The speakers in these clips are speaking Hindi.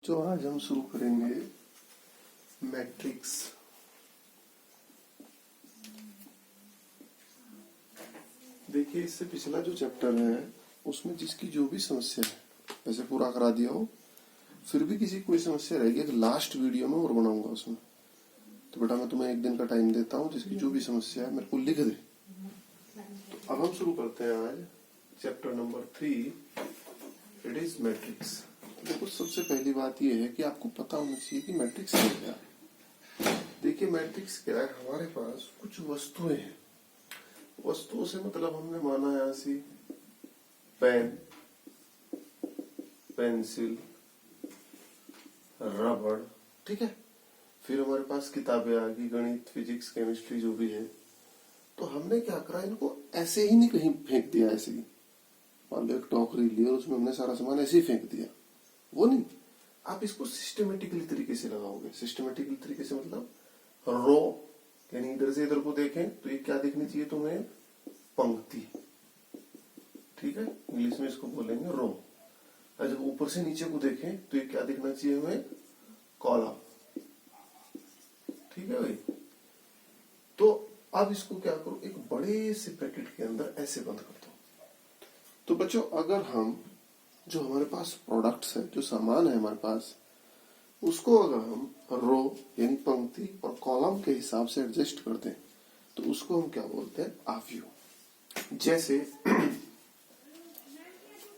जो आज हम शुरू करेंगे मैट्रिक्स। देखिए, इससे पिछला जो चैप्टर है उसमें जिसकी जो भी समस्या है वैसे पूरा करा दिया हो, फिर भी किसी कोई समस्या रहेगी तो लास्ट वीडियो में और बनाऊंगा उसमें। तो बेटा मैं तुम्हें एक दिन का टाइम देता हूँ, जिसकी जो भी समस्या है मेरे को लिख दे। तो अब हम शुरू करते हैं आज chapter number 3, it is matrix. देखो, सबसे पहली बात यह है कि आपको पता होना चाहिए कि मैट्रिक्स क्या है। देखिए, मैट्रिक्स क्या है, हमारे पास कुछ वस्तुएं हैं। वस्तुओं से मतलब हमने माना है ऐसी पेन, पेंसिल, रबड़, ठीक है। फिर हमारे पास किताबें आ गई, गणित, फिजिक्स, केमिस्ट्री, जो भी है। तो हमने क्या करा, इनको ऐसे ही नहीं कहीं फेंक दिया। ऐसे ही मान लो एक टोकरी ली और उसमें हमने सारा सामान ऐसे ही फेंक दिया, वो नहीं। आप इसको सिस्टमेटिकली तरीके से लगाओगे। सिस्टमेटिकली तरीके से मतलब रो, यानी इधर से इधर को देखें तो ये क्या देखनी चाहिए तुम्हें, पंक्ति, ठीक है। इंग्लिश में इसको बोलेंगे रो। और जब ऊपर से नीचे को देखें तो ये क्या दिखना चाहिए हमें, कॉलम, ठीक है भाई। तो अब इसको क्या करो, एक बड़े से ब्रैकेट के अंदर ऐसे बंद कर दो। तो बच्चों, अगर हम जो हमारे पास प्रोडक्ट्स है, जो सामान है हमारे पास, उसको अगर हम रो यानी पंक्ति और कॉलम के हिसाब से एडजस्ट कर दें तो उसको हम क्या बोलते हैं, आव्यूह। जैसे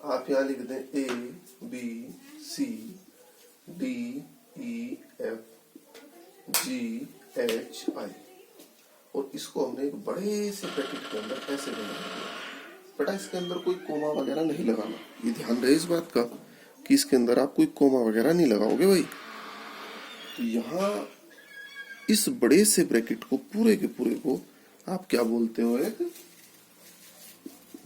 आप यहां लिख दें A B C D E F G H I, और इसको हमने एक बड़े से ब्रैकेट के अंदर ऐसे बना दिया। बेटा, इसके अंदर कोई कोमा वगैरह नहीं लगाना, ये ध्यान रहे इस बात का कि इसके अंदर आप कोई कोमा वगैरह नहीं लगाओगे भाई। तो यहाँ इस बड़े से ब्रैकेट को पूरे के पूरे को आप क्या बोलते हो, एक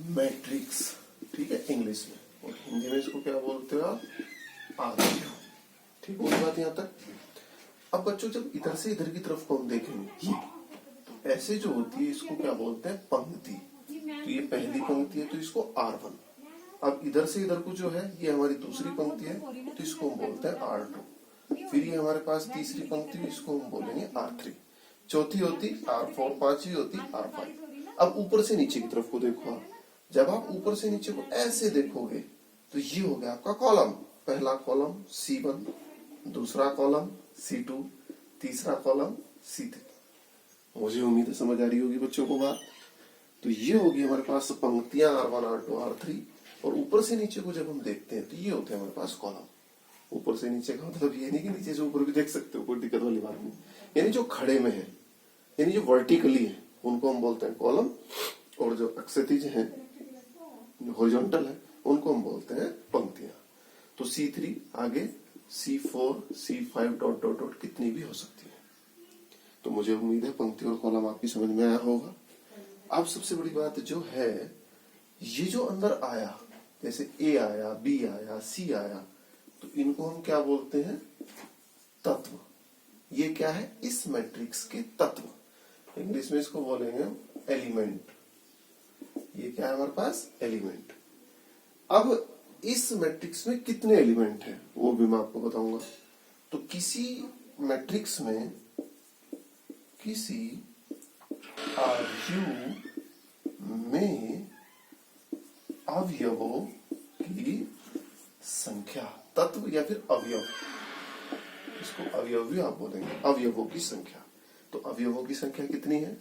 मैट्रिक्स, ठीक है, इंग्लिश में। और हिंदी में इसको क्या बोलते हो आप, आव्यूह। ठीक हो बात यहाँ तक। अब बच्चों, जब इधर से इधर की तरफ को हम देखेंगे तो ऐसे जो होती है इसको क्या बोलते हैं, पंक्ति। तो ये पहली पंक्ति है तो इसको R1। अब इधर से इधर को जो है ये हमारी दूसरी पंक्ति है तो इसको हम बोलते हैं R2। फिर ये हमारे पास तीसरी पंक्ति है, इसको हम बोलेंगे R3। चौथी होती R4, पांचवी होती R5। अब ऊपर से नीचे की तरफ को देखो आप। जब आप ऊपर से नीचे को ऐसे देखोगे तो ये हो गया आपका कॉलम। पहला कॉलम C1, दूसरा कॉलम C2, तीसरा कॉलम C3। मुझे उम्मीद है समझ आ रही होगी बच्चों को बात। तो ये होगी हमारे पास पंक्तियां R1, R2, R3। और ऊपर से नीचे को जब हम देखते हैं तो ये होते हैं हमारे पास कॉलम। ऊपर से नीचे का मतलब ये नहीं कि नीचे से ऊपर भी देख सकते हो, कोई दिक्कत वाली बात नहीं। यानी जो खड़े में है, यानी जो वर्टिकली है, उनको हम बोलते हैं कॉलम। और जो अक्षैतिज है, हॉरिजॉन्टल है, उनको हम बोलते हैं पंक्तियां। तो C3 आगे C4, C5 dot dot dot कितनी भी हो सकती है। तो मुझे उम्मीद है पंक्ति और कॉलम आपकी समझ में आया होगा। अब सबसे बड़ी बात जो है, ये जो अंदर आया, जैसे A आया, B आया, C आया, तो इनको हम क्या बोलते हैं, तत्व। ये क्या है, इस मैट्रिक्स के तत्व। इंग्लिश में इसको बोलेंगे एलिमेंट। ये क्या है हमारे पास, एलिमेंट। अब इस मैट्रिक्स में कितने एलिमेंट हैं वो भी मैं आपको बताऊंगा। तो किसी मैट्रिक्स में किसी आव्यूह में अवयवों की संख्या, तत्व या फिर अवयव, इसको अवयव भी आप बोलेंगे, अवयवों की संख्या। तो अवयवों की संख्या कितनी है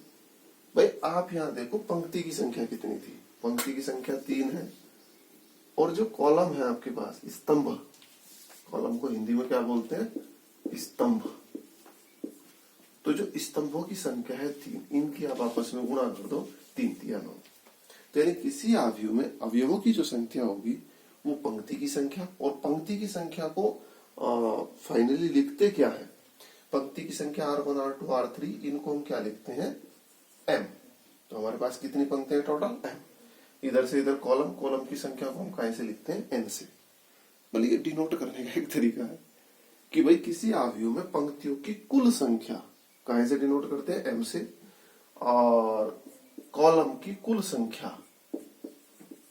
भाई, आप यहां देखो पंक्ति की संख्या कितनी थी। पंक्ति की संख्या 3 है। और जो कॉलम है आपके पास, स्तंभ, कॉलम को हिंदी में क्या बोलते हैं, स्तंभ। तो जो स्तंभों की संख्या है 3, इनकी आप आपस में गुणा कर दो, 3 3 9। तो यानी किसी आव्यूह में अवयवों की जो संख्या होगी वो पंक्ति की संख्या, और पंक्ति की संख्या को फाइनली लिखते क्या है, पंक्ति की संख्या R1, R2, R3, इनको हम क्या लिखते हैं, M। तो हमारे पास कितनी पंक्तियां टोटल, M। इधर से इधर कॉलम, कॉलम की संख्या को हम कहां से लिखते हैं, N से। मतलब ये डिनोट करने का एक तरीका है कि भाई किसी आव्यूह में पंक्तियों की कुल संख्या कहां से डिनोट करते हैं, M से। और कॉलम की कुल संख्या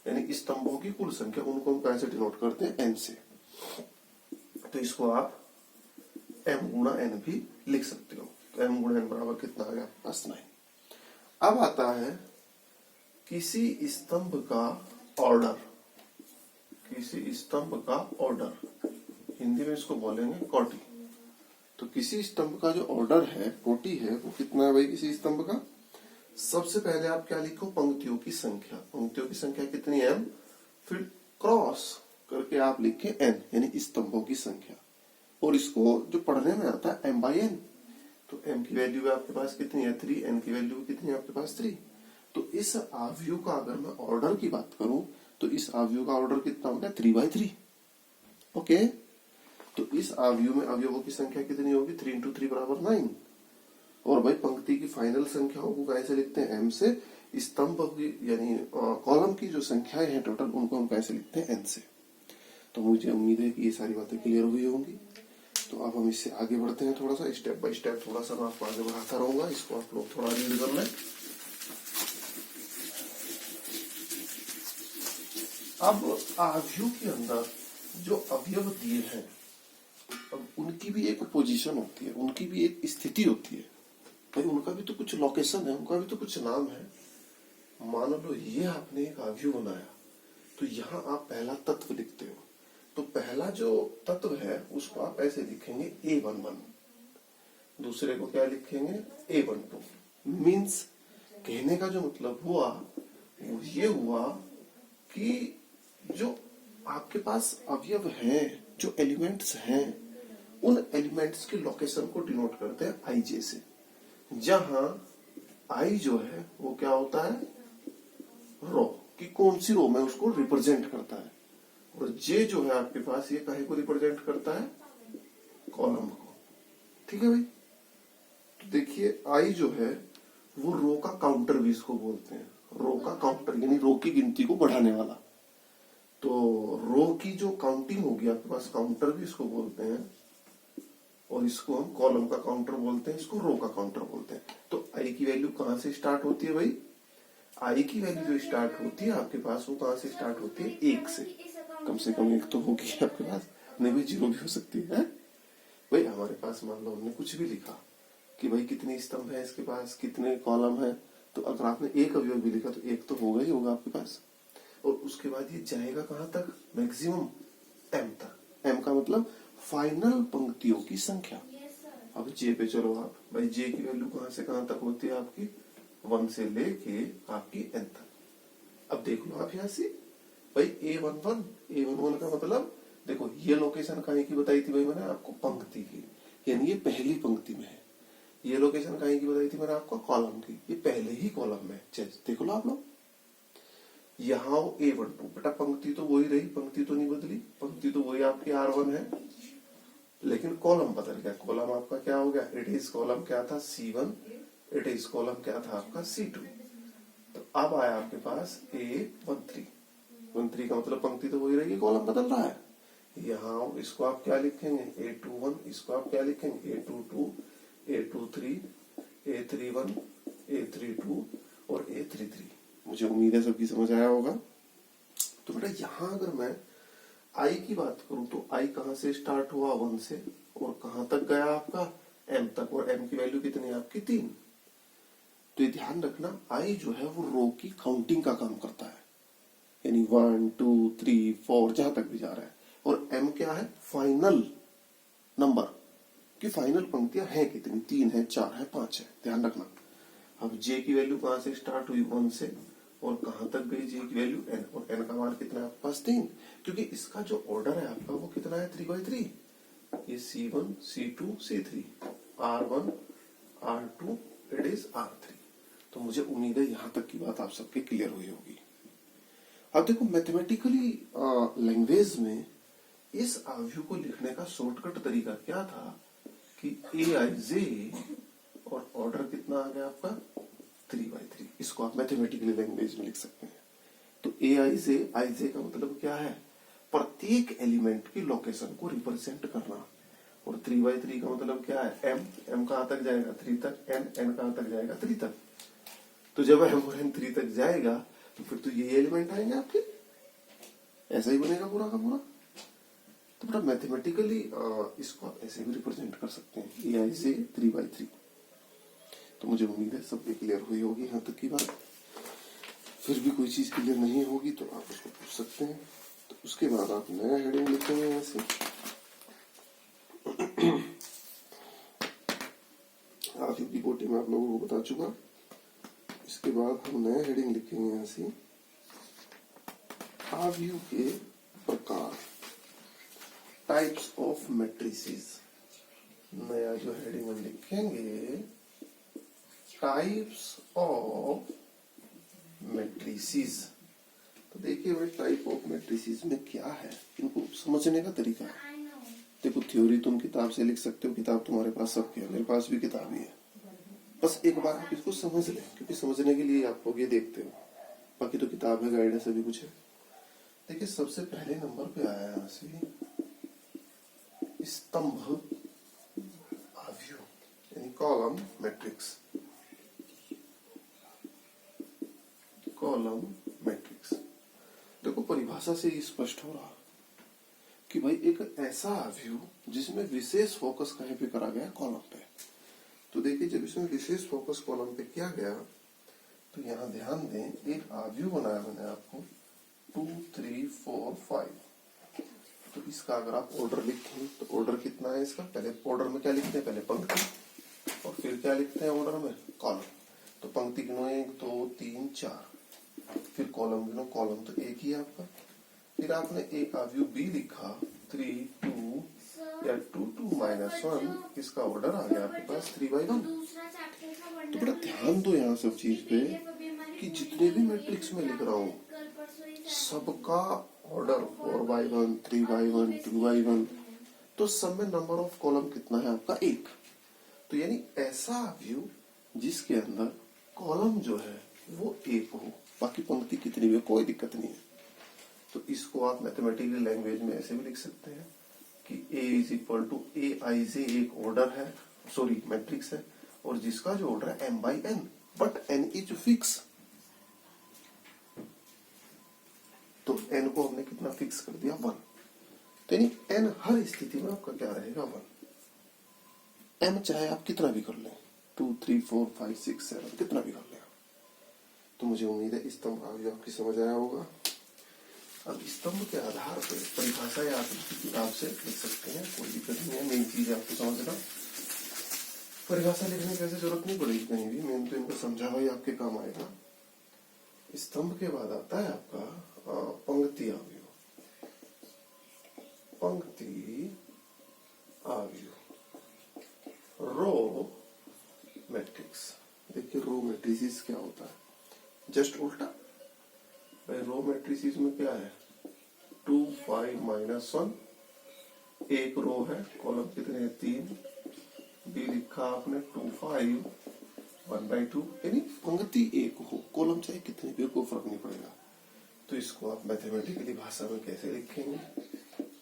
यानी स्तंभों की कुल संख्या, उनको हम कहां से डिनोट करते हैं, N से। तो इसको आप m गुणा n भी लिख सकते हो। तो m गुणा n बराबर कितना आ गया आपके पास 9। अब आता है किसी स्तंभ का ऑर्डर। किसी स्तंभ का ऑर्डर, हिंदी में इसको बोलेंगे कोटि। तो किसी स्तंभ का जो ऑर्डर है, कोटि है, वो कितना है भाई किसी स्तंभ का? सबसे पहले आप क्या लिखो? पंक्तियों की संख्या। पंक्तियों की संख्या कितनी है m, फिर क्रॉस करके आप लिखे n, यानी स्तंभों की संख्या। और इसको जो पढ़ने में आता है m/n, तो m की वैल्यू आपके पास कितनी है 3, n की वैल्यू कितनी है आपके पास 3। तो इस आव्यूह का अगर मैं ऑर्डर की बात करूं तो इस आव्यूह का ऑर्डर कितना हो गया 3/3। ओके, तो इस आव्यूह में अवयवों की संख्या कितनी होगी? 3 × 3 = 9। और भाई पंक्ति की फाइनल संख्याओं को कैसे लिखते हैं? m से। स्तंभ की यानी कॉलम की जो संख्याएं हैं टोटल, उनको हम कैसे लिखते हैं? n से। तो मुझे उम्मीद है कि ये सारी बातें क्लियर हुई होंगी। तो अब हम इससे आगे बढ़ते हैं, थोड़ा सा स्टेप बाय स्टेप थोड़ा सा मैं आपको आगे बढ़ाता रहूंगा। इसको आप लोग थोड़ा रीड कर लें। अब आव्यूह के अंदर जो अवयव दिए हैं, अब उनकी भी एक पोजीशन होती है, उनकी भी एक स्थिति होती है भाई, उनका भी तो कुछ लोकेशन है, उनका भी तो कुछ नाम है। मान लो ये आपने एक आव्यूह बनाया, तो यहाँ आप पहला तत्व लिखते हो। तो पहला जो तत्व है उसको आप ऐसे लिखेंगे A11, दूसरे को क्या लिखेंगे A12। मीन्स कहने का जो मतलब हुआ वो ये हुआ कि जो आपके पास अवयव हैं, जो एलिमेंट्स हैं, उन एलिमेंट्स के लोकेशन को डिनोट करते हैं IJ से। जहां I जो है वो क्या होता है? रो कि कौन सी रो में उसको रिप्रेजेंट करता है। और J जो है आपके पास ये काहे को रिप्रेजेंट करता है? कॉलम को। ठीक है भाई। तो देखिए I जो है वो रो का काउंटर भी इसको बोलते हैं। रो का काउंटर यानी रो की गिनती को बढ़ाने वाला। तो रो की जो काउंटिंग होगी आपके पास, काउंटर भी इसको बोलते हैं। और इसको हम कॉलम का काउंटर बोलते हैं, इसको रो का काउंटर बोलते हैं। तो आई की वैल्यू कहां से स्टार्ट होती है भाई? आई की वैल्यू जो स्टार्ट होती है आपके पास, वो कहां से स्टार्ट होती है? 1 से। कम से कम 1 तो होगी आपके पास, नहीं भाई 0 भी हो सकती है। भाई हमारे पास मान लो हमने कुछ भी लिखा कि भाई कितने स्तंभ है इसके पास, कितने कॉलम है, तो अगर आपने एक अवयव भी लिखा तो 1 तो होगा ही होगा आपके पास। और उसके बाद ये जाएगा कहां तक? मैक्सिमम m तक। m का मतलब फाइनल पंक्तियों की संख्या। अब J पे चलो आप, भाई J की वैल्यू कहां से कहां तक होती है आपकी? 1 से लेके आपकी n तक। अब देख लो आप यहाँ से भाई A11 का मतलब देखो, ये लोकेशन कहीं की बताई थी भाई मैंने आपको? पंक्ति की, यानी ये पहली पंक्ति में है। ये लोकेशन कहीं की बताई थी मैंने आपको? कॉलम की, ये पहले ही कॉलम में। देखो लो आप लोग, यहाँ A12 बेटा, पंक्ति तो वही रही, पंक्ति तो नहीं बदली, पंक्ति तो वही आपकी R1 है, लेकिन कॉलम बदल गया। कॉलम आपका क्या हो गया? इट इज कॉलम क्या था? C1। इट इज कॉलम क्या था आपका? C2। तो अब आया आपके पास A13। 13 का मतलब पंक्ति तो वही रहेगी, कॉलम बदल रहा है। यहाँ इसको आप क्या लिखेंगे? A21। इसको आप क्या लिखेंगे? A22, A23, A31, A32 और A33। मुझे उम्मीद है सबकी समझ आया होगा। तो बेटा यहाँ अगर मैं आई की बात करूं तो आई कहां से स्टार्ट हुआ? 1 से, और कहां तक गया आपका? m तक। और m की वैल्यू कितनी है आपकी? 3। तो ये ध्यान रखना, आई जो है वो रो की काउंटिंग का काम करता है, यानी 1 2 3 4 जहां तक भी जा रहा है। और m क्या है? फाइनल नंबर की फाइनल पंक्तियां हैं कितनी? 3 है, 4 है, 5 है। ध्यान रखना। अब J की वैल्यू कहां से स्टार्ट हुई? 1 से, और कहां तक गई J की वैल्यू? n। और n का मान कितना है आपके पास? 3। क्योंकि इसका जो ऑर्डर है आपका वो कितना है? 3/3। ये C1, C2, C3, R1, R2, it is R3। तो मुझे उम्मीद है यहां तक की बात आप सबके क्लियर हुई होगी। अब देखो, मैथमेटिकली लैंग्वेज में इस आव्यूह को लिखने का शॉर्टकट तरीका क्या था कि Aij, और ऑर्डर कितना आ गया आपका? 3/3। इसको आप मैथमेटिकली लैंग्वेज में लिख सकते हैं। तो Aij का मतलब क्या है? प्रत्येक एलिमेंट की लोकेशन को रिप्रेजेंट करना। और 3/3 का मतलब क्या है? m कहां तक जाएगा? 3 तक। n कहां तक जाएगा? 3 तक। तो जब m और n 3 तक जाएगा तो फिर तो ये एलिमेंट आएंगे आपके, ऐसा ही बनेगा पूरा का पूरा। तो बेटा मैथमेटिकली इसको आप ऐसे भी रिप्रेजेंट कर सकते हैं, ए आई जे 3/3। तो मुझे उम्मीद है सब क्लियर हुई होगी यहाँ तक की बात। फिर भी कोई चीज क्लियर नहीं होगी तो आप उसको पूछ सकते हैं। तो उसके बाद आप नया हेडिंग लिखेंगे यहाँ से, आधी की कोटि में आप लोगों को बता चुका। इसके बाद हम नया हेडिंग लिखेंगे यहाँ से, आव्यूह के प्रकार, टाइप्स ऑफ मैट्रिसेस। नया जो हेडिंग हम लिखेंगे, टाइप्स ऑफ मैट्रिसेस। तो देखिए भाई टाइप ऑफ मैट्रिसेस में क्या है, इनको समझने का तरीका है। देखो थ्योरी तुम किताब से लिख सकते हो, किताब तुम्हारे पास सबकी है, मेरे पास भी किताब ही है। बस एक बार आप इसको समझ लें, क्योंकि समझने के लिए आप लोग ये देखते हो, बाकी तो किताब है, गाइडेंस सभी कुछ है। देखिए सबसे पहले नंबर पे आया यहाँ से स्तंभ आव्यूह, यानी कॉलम मैट्रिक्स। कॉलम मैट्रिक्स देखो परिभाषा से ही स्पष्ट हो रहा कि भाई एक ऐसा आव्यूह जिसमें विशेष फोकस कहीं पे करा गया, कॉलम पे। तो देखिए जब इसमें विशेष फोकस कॉलम पे किया गया तो यहाँ ध्यान दें, एक आव्यूह बनाया मैंने आपको 2 3 4 5। तो इसका अगर आप ऑर्डर लिखें तो ऑर्डर कितना है इसका, पहले ऑर्डर में क्या लिखते हैं, पहले पंक्ति, और फिर क्या लिखते हैं ऑर्डर में, कॉलम। तो पंक्ति गिनो 1 2 3 4, फिर कॉलम गिनो, कॉलम तो एक ही है आपका। फिर आपने एक आव्यूह बी लिखा 3 2 या 2 2 -1, इसका ऑर्डर आ गया आपके पास 3/1। तो बड़ा ध्यान दो यहाँ सब चीज पे कि जितने भी मैट्रिक्स में लिख रहा हूँ सबका ऑर्डर 4/1 3/1 2/1, तो सब में नंबर ऑफ कॉलम कितना है आपका, 1। तो यानी ऐसा आव्यूह जिसके अंदर कॉलम जो है वो 1 हो, बाकी पंक्ति कितनी भी हो कोई दिक्कत नहीं है। तो इसको आप मैथमेटिकल लैंग्वेज में ऐसे भी लिख सकते हैं कि A = Aij एक ऑर्डर है, सॉरी मैट्रिक्स है, और जिसका जो ऑर्डर है m/n, but n is fix. तो n को हमने कितना फिक्स कर दिया, 1। तो यानी n हर स्थिति में आपका क्या रहेगा, 1। m चाहे आप कितना भी कर लें, 2 3 4 5 6 7 कितना भी कर लें। तो मुझे उम्मीद है स्तंभ आव्यूह आपकी समझ आया होगा। अब स्तंभ के आधार पर परिभाषाएं आप इसकी किताब से लिख सकते हैं, कोई दिक्कत नहीं है। मेन चीज आपको समझना, परिभाषा लिखने की जरूरत नहीं पड़ेगी कहीं भी, मेन तो इनको समझा हुआ ही आपके काम आएगा। स्तंभ के बाद आता है आपका पंक्ति आव्यूह। पंक्ति आव्यूह, रो मैट्रिक्स। देखिए रो मैट्रिसेस क्या होता है, जस्ट उल्टा। भाई रो मैट्रिसेस में क्या है, 2 5 -1, एक रो है, कॉलम कितने हैं, 3। बी लिखा आपने 2 5 1/2, यानी पंक्ति 1 हो, कॉलम चाहे कितने भी, कोई फर्क नहीं पड़ेगा। तो इसको आप मैथमेटिकली भाषा में कैसे लिखेंगे,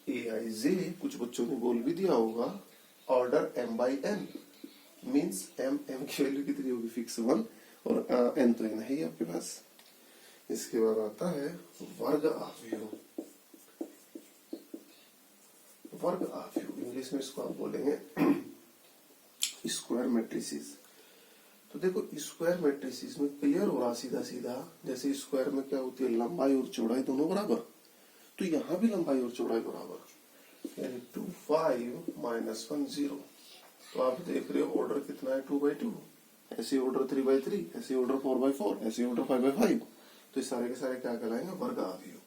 Aij, कुछ बच्चों ने बोल भी दिया होगा, ऑर्डर m/n, मीन्स m की वैल्यू कितनी होगी, फिक्स 1, और n तो n है ही आपके पास। इसके बाद आता है वर्ग आव्यूह। वर्ग आव्यूह इंग्लिश में इसको आप बोलेंगे स्क्वायर मैट्रिसेस। तो देखो स्क्वायर मैट्रिसेस में क्लियर हो रहा सीधा सीधा, जैसे स्क्वायर में क्या होती है, लंबाई और चौड़ाई दोनों बराबर। तो यहाँ भी लंबाई और चौड़ाई बराबर, यानी 2 5 -1 0। तो आप देख रहे हो ऑर्डर कितना है, 2/2, ऐसे ऑर्डर 3/3, ऐसे ऑर्डर 4/4, ऐसे ऑर्डर 5/5। तो इस सारे के सारे क्या कहलाएंगे, वर्ग आव्यूह।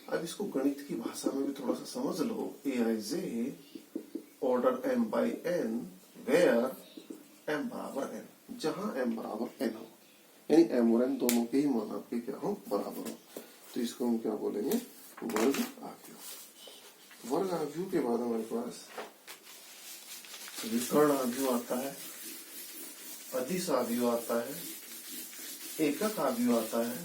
अब इसको गणित की भाषा में भी थोड़ा सा समझ लो, Aij order m/n, where m = n, जहां m = n हो, यानी m और n दोनों के ही मान आपके क्या हो, बराबर हो। तो इसको हम क्या बोलेंगे, वर्ग आव्यूह। वर्ग आव्यूह के बाद हमारे पास विकर्ण आव्यूह आता है, अदिश आव्यूह आता है, एकक आव्यूह आता है।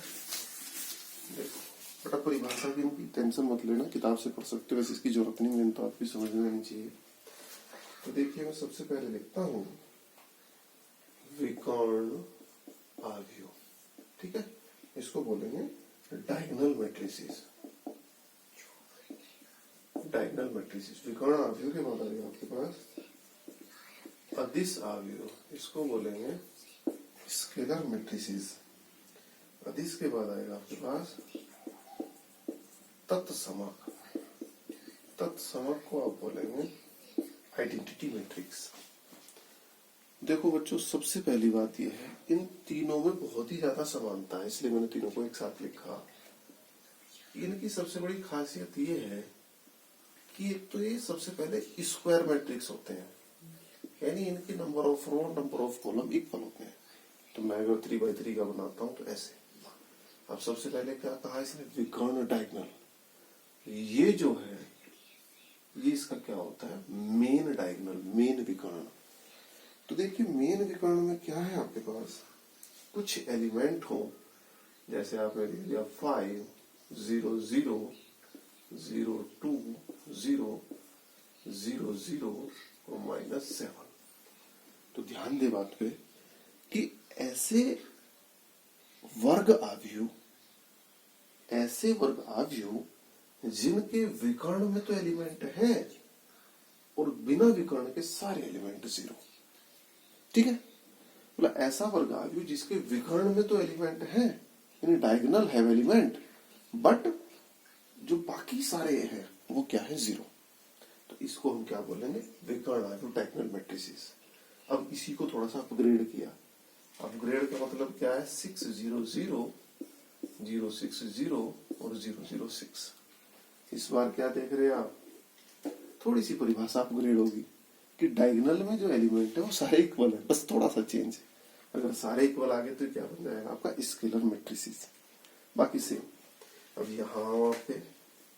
देखो बटा परिभाषा की इनकी टेंशन मत लेना, किताब से पढ़ सकते हो, वैसे इसकी जरूरत नहीं, मेन तो आपकी समझ में आनी चाहिए। तो देखिए मैं सबसे पहले लिखता हूँ विकर्ण आव्यूह, ठीक है, इसको बोलेंगे डायगोनल मैट्रिसेस। Diagonal matrices. विकर्ण आव्यूह के बाद आएगा आपके पास अदिश आव्यूह, इसको बोलेंगे स्केलर मैट्रिसेस। अदिश के बाद आएगा आपके पास तत्समक, तत्समक को आप बोलेंगे आइडेंटिटी मैट्रिक्स। देखो बच्चों, सबसे पहली बात यह है, इन तीनों में बहुत ही ज्यादा समानता है, इसलिए मैंने तीनों को एक साथ लिखा। इनकी सबसे बड़ी खासियत ये है कि एक तो ये सबसे पहले स्क्वायर मैट्रिक्स होते हैं, यानी इनके number of row number of column equal होते हैं। तो मैं अगर 3x3 का बनाता हूं तो ऐसे। अब सबसे पहले क्या कहा इसने, विकर्ण डायगोनल। ये जो है ये इसका क्या होता है, मेन डायगोनल, मेन विकर्ण। तो देखिए मेन विकर्ण में क्या है आपके पास, कुछ एलिमेंट हो, जैसे आपने लिख लिया 5 0 0 0 2 0 0 0 और -7। तो ध्यान दे बात पे कि ऐसे वर्ग आव्यूह, ऐसे वर्ग आव्यूह जिनके विकर्ण में तो एलिमेंट है और बिना विकर्ण के सारे एलिमेंट 0। ठीक है, मतलब ऐसा वर्ग आव्यूह जिसके विकर्ण में तो एलिमेंट है, यानी डायगोनल है एलिमेंट, बट जो बाकी सारे हैं वो क्या है, 0। तो इसको हम क्या बोलेंगे, विकर्ण आव्यूह डायगोनल मैट्रिसेस। अब इसी को थोड़ा सा अपग्रेड किया। अपग्रेड का मतलब क्या है, 6 0 0 0 6 0 और 0 0 6। इस बार क्या देख रहे हैं आप, थोड़ी सी परिभाषा अपग्रेड होगी कि डायगोनल में जो एलिमेंट है वो सारे इक्वल है, बस थोड़ा सा चेंज है। अगर सारे इक्वल आ गए तो क्या बन जाएगा आपका स्केलर मैट्रिसेस, बाकी सेम। अब यहाँ पे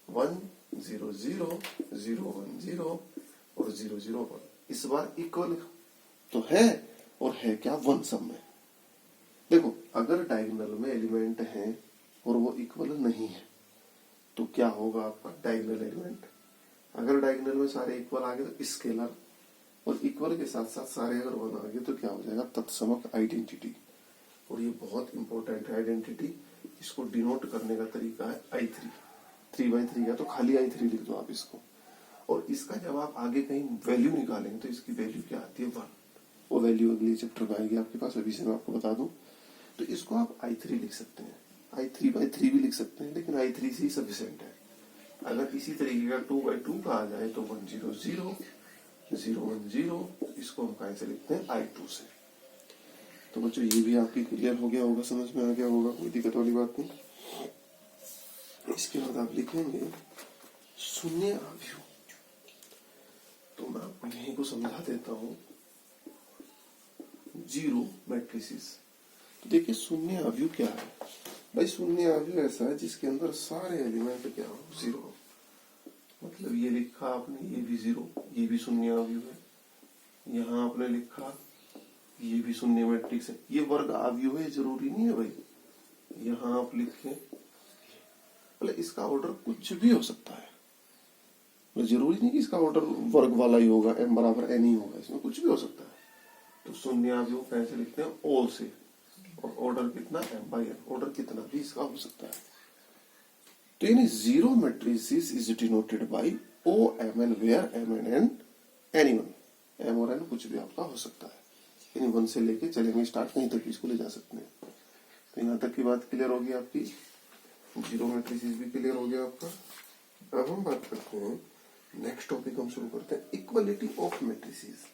1 0 0 0 1 0 और 0 0 1 इस बार इक्वल तो है, और है क्या 1 सब में। देखो अगर डायगोनल में एलिमेंट है और वो इक्वल नहीं है तो क्या होगा आपका डायगोनल एलिमेंट। अगर डायगोनल में सारे इक्वल आ गए तो स्केलर, और इक्वल के साथ साथ सारे अगर 1 आ गए तो क्या हो जाएगा, तत्समक आइडेंटिटी। और ये बहुत इंपॉर्टेंट है आइडेंटिटी। इसको डिनोट करने का तरीका है I3। 3x3 है तो खाली I3 लिख दो आप इसको। और इसका जब आप आगे कहीं वैल्यू निकालेंगे तो इसकी वैल्यू क्या आती है, 1। वो वैल्यू अगले चैप्टर में आएगी आपके पास, अभी से मैं आपको बता दूं। तो इसको आप I3 लिख सकते हैं, I3/3 भी लिख सकते हैं, लेकिन I3 से ही सफिशिएंट है। अगर इसी तरीके का 2/2 का आ जाए तो 1 0 0 0 1 0, इसको हम कहाँ से लिखते हैं, I2 से। तो बच्चों ये भी आपकी क्लियर हो गया होगा, समझ में आ गया होगा, कोई दिक्कत वाली बात नहीं। इसके बाद आप लिखेंगे शून्य आव्यूह। तो मैं आपको यहीं को समझा देता हूँ, जीरो मैट्रिसेस। तो देखिए शून्य आव्यूह क्या है भाई, शून्य आव्यूह ऐसा है जिसके अंदर सारे एलिमेंट क्या हो, 0। मतलब ये लिखा आपने, ये भी 0, ये भी शून्य आव्यूह है। यहाँ आपने लिखा ये भी शून्य मैट्रिक्स है। ये वर्ग आव्यूह है, जरूरी नहीं है भाई। यहाँ आप लिखे, मतलब इसका ऑर्डर कुछ भी हो सकता है, जरूरी नहीं कि इसका ऑर्डर वर्ग वाला ही होगा, m बराबर n ही होगा, इसमें कुछ भी हो सकता है। तो शून्य आव्यूह कैसे लिखते हैं, O से, और ऑर्डर कितना, m/n, ऑर्डर कितना भी इसका हो सकता है। तो यानी zero matrices is denoted by O M N, where m and n anyone, m और n कुछ भी आपका हो सकता है। यानी 1 से लेके चलेंगे स्टार्ट, कहीं तक इसको ले जा सकते हैं। तो यहाँ तक की बात क्लियर होगी आपकी, जीरो मैट्रिसेस भी क्लियर हो गया आपका। अब हम बात करते हैं, नेक्स्ट टॉपिक हम शुरू करते हैं, इक्वलिटी ऑफ मैट्रिसेस,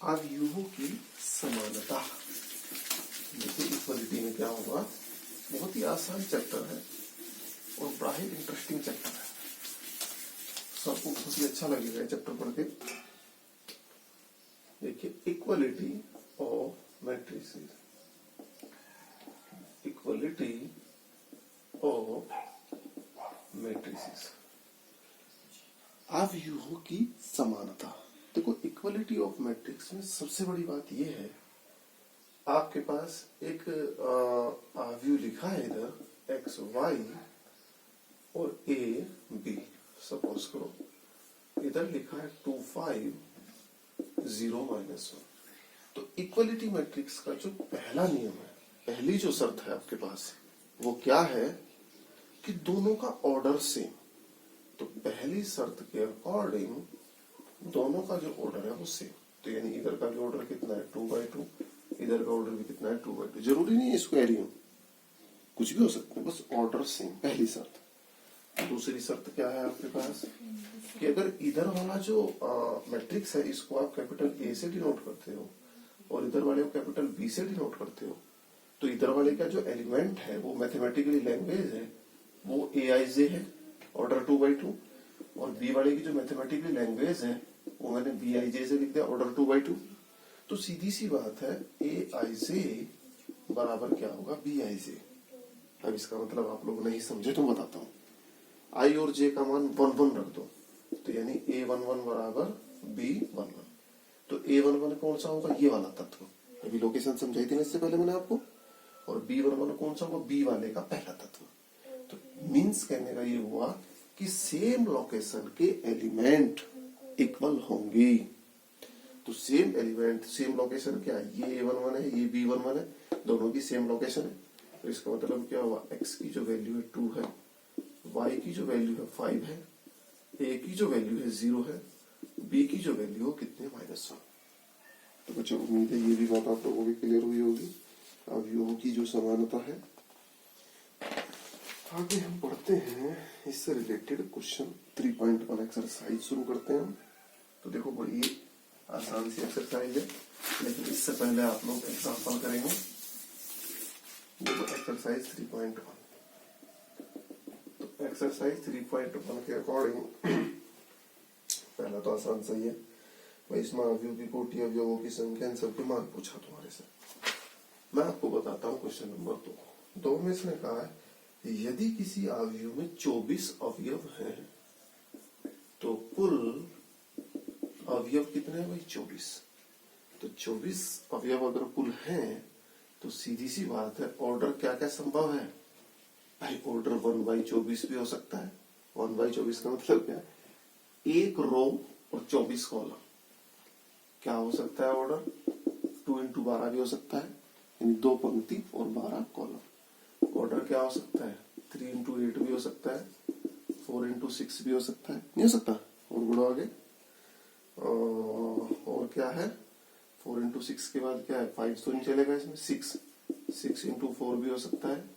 आव्यूहों की समानता। देखिए इक्वलिटी में क्या होगा, बहुत ही आसान चैप्टर है और बड़ा ही इंटरेस्टिंग चैप्टर है, सबको बहुत ही अच्छा लगेगा चैप्टर पढ़ के। देखिए equality of matrices, equality of matrices, आव्यूहों की समानता। देखो इक्वलिटी ऑफ मैट्रिक्स में सबसे बड़ी बात यह है, आपके पास एक आव्यूह लिखा है इधर एक्स वाई और ए बी, सपोज करो इधर लिखा है 2 5 0 -1। तो इक्वलिटी मैट्रिक्स का जो पहला नियम है, पहली जो शर्त है आपके पास, वो क्या है कि दोनों का ऑर्डर सेम। तो पहली शर्त के अकॉर्डिंग दोनों का जो ऑर्डर है वो सेम। तो यानी इधर का भी ऑर्डर कितना है 2/2, इधर का ऑर्डर भी कितना है 2/2। जरूरी नहीं है स्क्वायर ही हो, कुछ भी हो सकता है, बस ऑर्डर सेम, पहली शर्त। दूसरी शर्त क्या है आपके पास कि अगर इधर वाला जो मैट्रिक्स है इसको आप कैपिटल ए से डिनोट करते हो और इधर वाले को कैपिटल बी से डिनोट करते हो, तो इधर वाले का जो एलिमेंट है वो मैथमेटिकली लैंग्वेज है वो एआईजे है ऑर्डर 2/2, और बी वाले की जो मैथमेटिकली लैंग्वेज है वो मैंने बीआईजे से लिख दिया ऑर्डर 2/2। तो सीधी सी बात है एआईजे बराबर क्या होगा बीआईजे। अब इसका मतलब आप लोग नहीं समझे तो बताता हूँ। आई और जे का मान 1 1 रख दो, तो यानी A11 बराबर B11। तो A11 कौन सा होगा, ये वाला तत्व, अभी लोकेशन समझाई थी ना इससे पहले मैंने आपको। और B11 कौन सा होगा, बी वाले का पहला तत्व। तो मीन्स कहने का ये हुआ कि सेम लोकेशन के एलिमेंट इक्वल होंगे। तो सेम एलिमेंट सेम लोकेशन क्या है, ये A11 है ये B11 है, दोनों की सेम लोकेशन है। तो इसका मतलब क्या हुआ, x की जो वैल्यू है 2 है, y की जो वैल्यू है 5 है, a की जो वैल्यू है 0 है, b की जो वैल्यू हो कितने -1। तो बच्चों उम्मीद है ये भी बात आप लोगों की क्लियर हुई होगी अवयवों की जो समानता है। आगे हम पढ़ते हैं इससे रिलेटेड क्वेश्चन 3.1 एक्सरसाइज शुरू करते हैं हम। तो देखो बड़ी आसान सी एक्सरसाइज है, लेकिन इससे पहले आप लोग एग्जाम्पल करेंगे। देखो एक्सरसाइज 3.1। तो एक्सरसाइज 3.1 के अकॉर्डिंग पहला तो आसान सही है भाई, इसमें अवयव की कोटि अवयवों की संख्या इन सबके मान पूछा तुम्हारे से। मैं आपको बताता हूँ क्वेश्चन नंबर 2 में इसने कहा है यदि किसी अवयव में 24 अवयव हैं तो कुल अवयव कितने हैं भाई 24। तो 24 अवयव अगर कुल हैं तो सीधी सी बात है ऑर्डर क्या क्या संभव है भाई, ऑर्डर 1/24 भी हो सकता है। 1/24 का मतलब क्या है, एक रो और 24 कॉलम। क्या हो सकता है ऑर्डर, 2 × 12 भी हो सकता है, यानी 2 पंक्ति और 12 कॉलम। ऑर्डर क्या हो सकता है, 3 × 8 भी हो सकता है, 4 × 6 भी हो सकता है, नहीं हो सकता। और बढ़ो आगे, और क्या है, 4 × 6 के बाद क्या है, 5 तो नहीं चलेगा इसमें, 6 × 4 भी हो सकता है,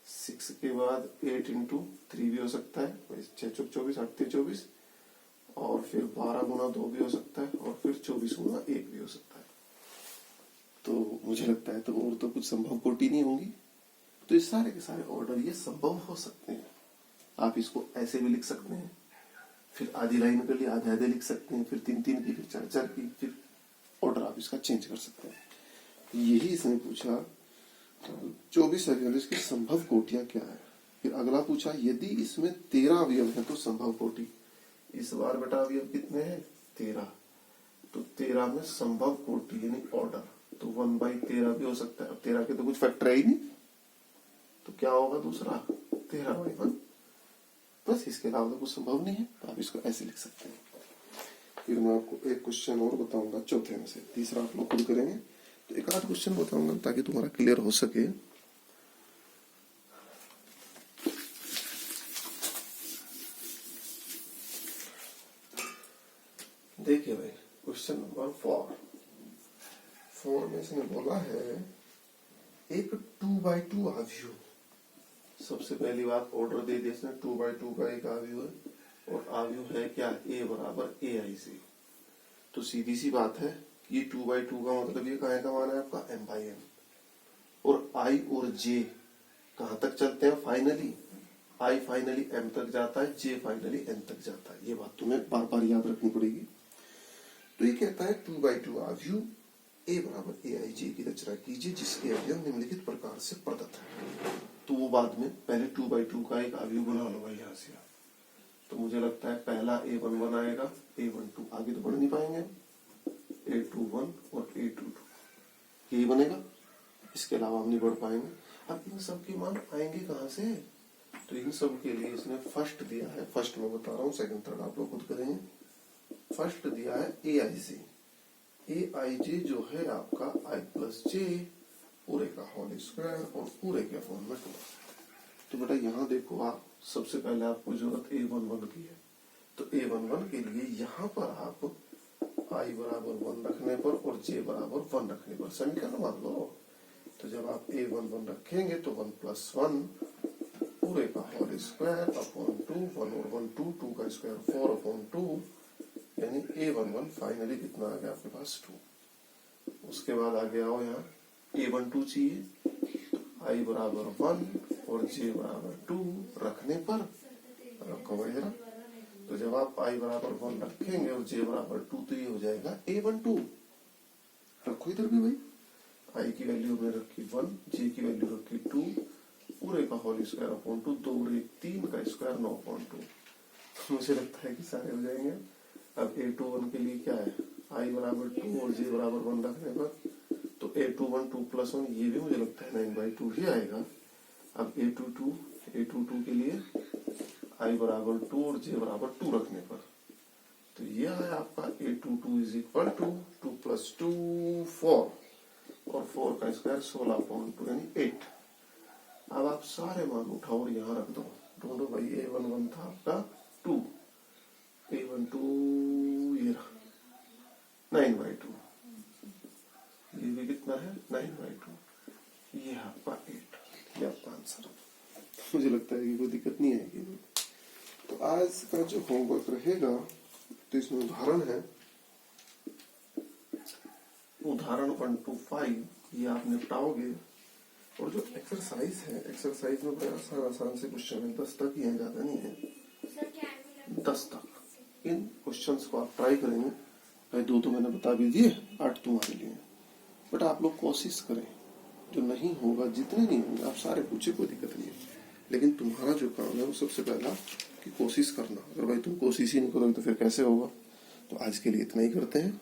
6 के बाद 8 × 3 भी हो सकता है, 6 × 24 8 × 24, और फिर 12 × 2 भी हो सकता है, और फिर 24 × 1 भी हो सकता है। तो मुझे लगता है तो और तो कुछ संभव कोटि नहीं होंगी। तो ये सारे के सारे ऑर्डर ये संभव हो सकते हैं। आप इसको ऐसे भी लिख सकते हैं, फिर आधी लाइन के लिए आधे आधे लिख सकते हैं, फिर 3 3 की, फिर 4 4 की, फिर ऑर्डर आप इसका चेंज कर सकते हैं। यही इसने पूछा 24 अवयव इसकी संभव कोटियां क्या है। फिर अगला पूछा यदि इसमें 13 अवयव है तो संभव कोटि। इस बार बेटा अवयव कितने हैं 13, तो 13 में संभव कोटि यानी ऑर्डर तो 1/13 भी हो सकता है। अब 13 के तो कुछ फैक्टर है ही नहीं, तो क्या होगा दूसरा 13/1। बस इसके अलावा तो कुछ संभव नहीं है, तो आप इसको ऐसे लिख सकते हैं। फिर मैं आपको एक क्वेश्चन और बताऊंगा चौथे में से, तीसरा आप लोग खुद करेंगे। तो एक आध क्वेश्चन बताऊंगा ताकि तुम्हारा क्लियर हो सके। देखिए भाई क्वेश्चन नंबर 4 में इसने बोला है एक 2/2 अवयव। सबसे पहली बात ऑर्डर दे दिया इसने, 2/2 का एक अवयव है और अवयव है क्या a बराबर AIC। तो सीधी सी बात है ये 2/2 का मतलब ये कहाँ का मान है आपका m/n, और I और J कहाँ तक चलते हैं फाइनली, I फाइनली m तक जाता है, J फाइनली n तक जाता है। ये बात तुम्हें बार बार याद रखनी पड़ेगी। तो ये कहता है 2/2 अवयव a बराबर AIJ की रचना कीजिए जिसके अवयव निम्नलिखित प्रकार से प्रदत्त है। तो वो बाद में, पहले 2/2 का एक अवयव बना लो भाई यहाँ से। तो मुझे लगता है पहला A11 आएगा, A12 आगे तो बढ़ नहीं पाएंगे, A21 और A22 यही बनेगा, इसके अलावा हम नहीं बढ़ पाएंगे। अब इन सब के मान आएंगे कहाँ से, तो इन सब के लिए इसने फर्स्ट दिया है, फर्स्ट मैं बता रहा हूँ, सेकंड थर्ड आप लोग खुद करेंगे। फर्स्ट दिया है AIJ जो है आपका I + J पूरे का होल स्क्वायर और पूरे के फॉर्म में 2। तो बेटा यहाँ देखो आप सबसे पहले आपको जरूरत A11 की है, तो A11 के लिए यहाँ पर आप I बराबर 1 रखने पर और J बराबर 1 रखने पर समीकरण मान लो। तो जब आप A11 रखेंगे तो 1 + 1 पूरे का होल स्क्वायर अपॉन 2, 1 और 1 2, 2 का स्क्वायर 4/2, यानी A11 फाइनली कितना आ गया आपके पास 2। उसके बाद आगे आओ यहाँ A12 चाहिए, I बराबर 1 और J बराबर 2 रखने पर रखो भाई जरा। तो जब आप I बराबर 1 रखेंगे और J बराबर 2 तो ये हो जाएगा A12। रखो इधर भी भाई, I की वैल्यू में रखी 1, J की वैल्यू रखी 2, पूरे का होल स्क्वायर अपॉन 2, 2 और 1 3 का स्क्वायर 9/2। मुझे लगता है कि सारे हो जाएंगे। अब A21 के लिए क्या है, I बराबर 2 और J बराबर 1 रखने पर तो A21 2 + 1 ये भी मुझे लगता है 9/2 ही आएगा। अब A22 के लिए I बराबर 2 और J बराबर 2 रखने पर तो ये आया आपका A22 = 2 + 2 4 और 4 का स्क्वायर 16/2 यानी 8। अब आप सारे मान उठाओ और यहाँ रख दो। ढूंढो भाई A11 था आपका 2, A12 ये रहा 9/2, ये भी कितना है 9/2, ये आपका 8, ये आपका आंसर। मुझे लगता है कि कोई दिक्कत नहीं आएगी। तो आज का जो होमवर्क रहेगा तो इसमें उदाहरण है, उदाहरण 1 to 5 ये आप निपटाओगे। और जो एक्सरसाइज है, एक्सरसाइज में बड़ा आसान से क्वेश्चन है, 10 तक ही है, ज्यादा नहीं है, 10 तक। इन क्वेश्चंस को आप ट्राई करेंगे। भाई 2 तो मैंने बता भी दिए, 8 तुम्हारे लिए। बट आप लोग कोशिश करें, जो नहीं होगा, जितने नहीं होंगे आप सारे पूछे, कोई दिक्कत नहीं है। लेकिन तुम्हारा जो काम है वो सबसे पहला कि कोशिश करना। अगर भाई तुम कोशिश ही नहीं करोगे तो फिर कैसे होगा। तो आज के लिए इतना ही करते हैं।